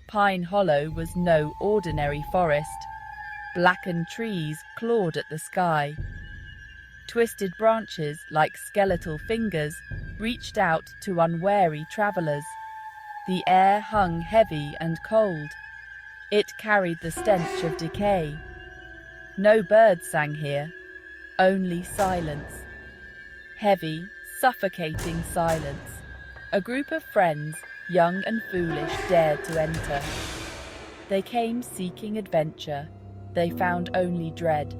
Pine Hollow was no ordinary forest. Blackened trees clawed at the sky. Twisted branches, like skeletal fingers, reached out to unwary travelers. The air hung heavy and cold. It carried the stench of decay. No birds sang here, only silence. Heavy, suffocating silence. A group of friends, young and foolish, dared to enter. They came seeking adventure. They found only dread.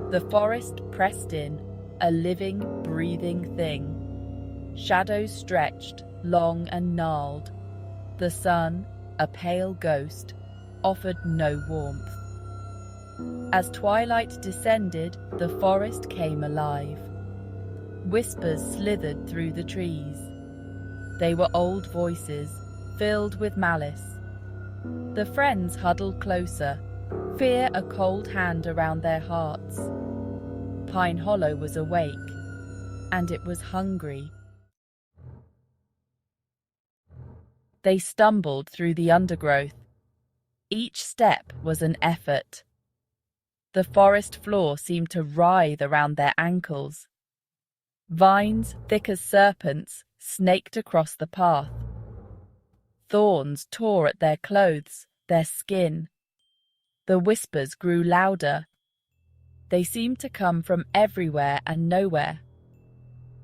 The forest pressed in, a living, breathing thing. Shadows stretched, long and gnarled. The sun, a pale ghost, offered no warmth. As twilight descended, the forest came alive. Whispers slithered through the trees. They were old voices, filled with malice. The friends huddled closer, fear a cold hand around their hearts. Pine Hollow was awake, and it was hungry. They stumbled through the undergrowth. Each step was an effort. The forest floor seemed to writhe around their ankles. Vines, thick as serpents, snaked across the path. Thorns tore at their clothes, their skin. The whispers grew louder. They seemed to come from everywhere and nowhere.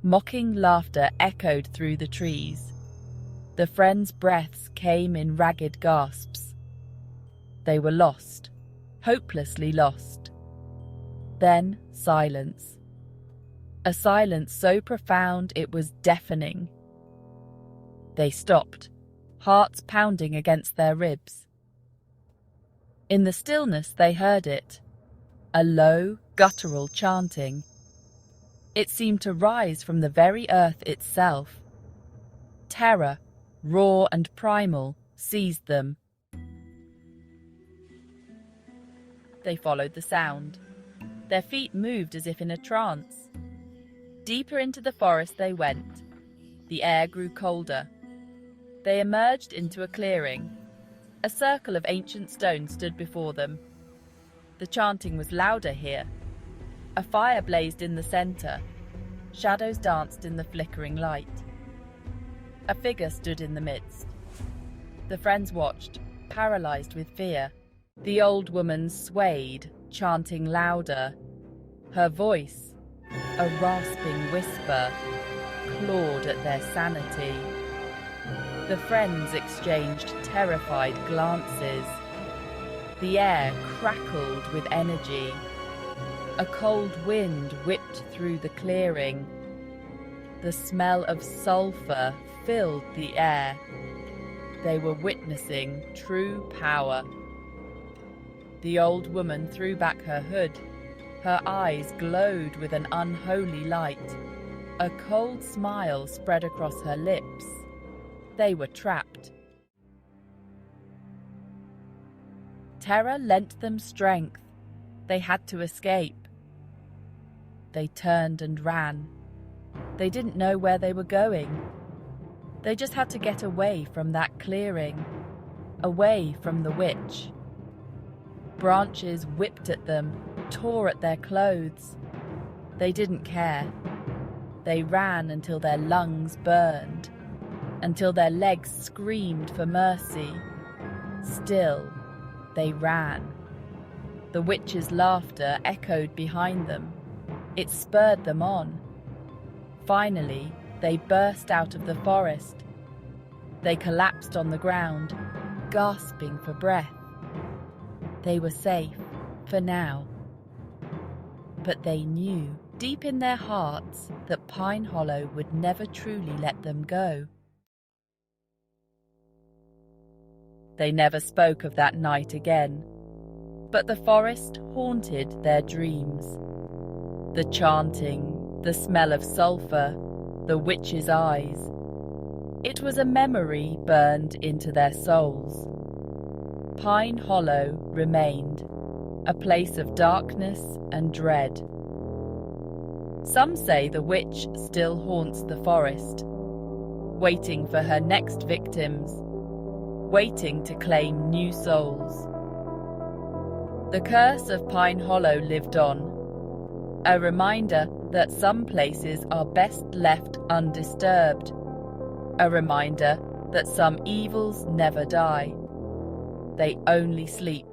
Mocking laughter echoed through the trees. The friends' breaths came in ragged gasps. They were lost, hopelessly lost. Then silence. A silence so profound it was deafening. They stopped, hearts pounding against their ribs. In the stillness they heard it, a low, guttural chanting. It seemed to rise from the very earth itself. Terror, raw and primal, seized them. They followed the sound. Their feet moved as if in a trance. Deeper into the forest they went. The air grew colder. They emerged into a clearing. A circle of ancient stones stood before them. The chanting was louder here. A fire blazed in the center. Shadows danced in the flickering light. A figure stood in the midst. The friends watched, paralyzed with fear. The old woman swayed, chanting louder. Her voice, a rasping whisper, clawed at their sanity. The friends exchanged terrified glances. The air crackled with energy. A cold wind whipped through the clearing. The smell of sulfur filled the air. They were witnessing true power. The old woman threw back her hood. Her eyes glowed with an unholy light. A cold smile spread across her lips. They were trapped. Terror lent them strength. They had to escape. They turned and ran. They didn't know where they were going. They just had to get away from that clearing, away from the witch. Branches whipped at them, tore at their clothes. They didn't care. They ran until their lungs burned, until their legs screamed for mercy. Still, they ran. The witch's laughter echoed behind them. It spurred them on. Finally, they burst out of the forest. They collapsed on the ground, gasping for breath. They were safe, for now. But they knew, deep in their hearts, that Pine Hollow would never truly let them go. They never spoke of that night again, but the forest haunted their dreams. The chanting, the smell of sulfur, the witch's eyes. It was a memory burned into their souls. Pine Hollow remained, a place of darkness and dread. Some say the witch still haunts the forest, waiting for her next victims, waiting to claim new souls. The curse of Pine Hollow lived on, a reminder that some places are best left undisturbed, a reminder that some evils never die, they only sleep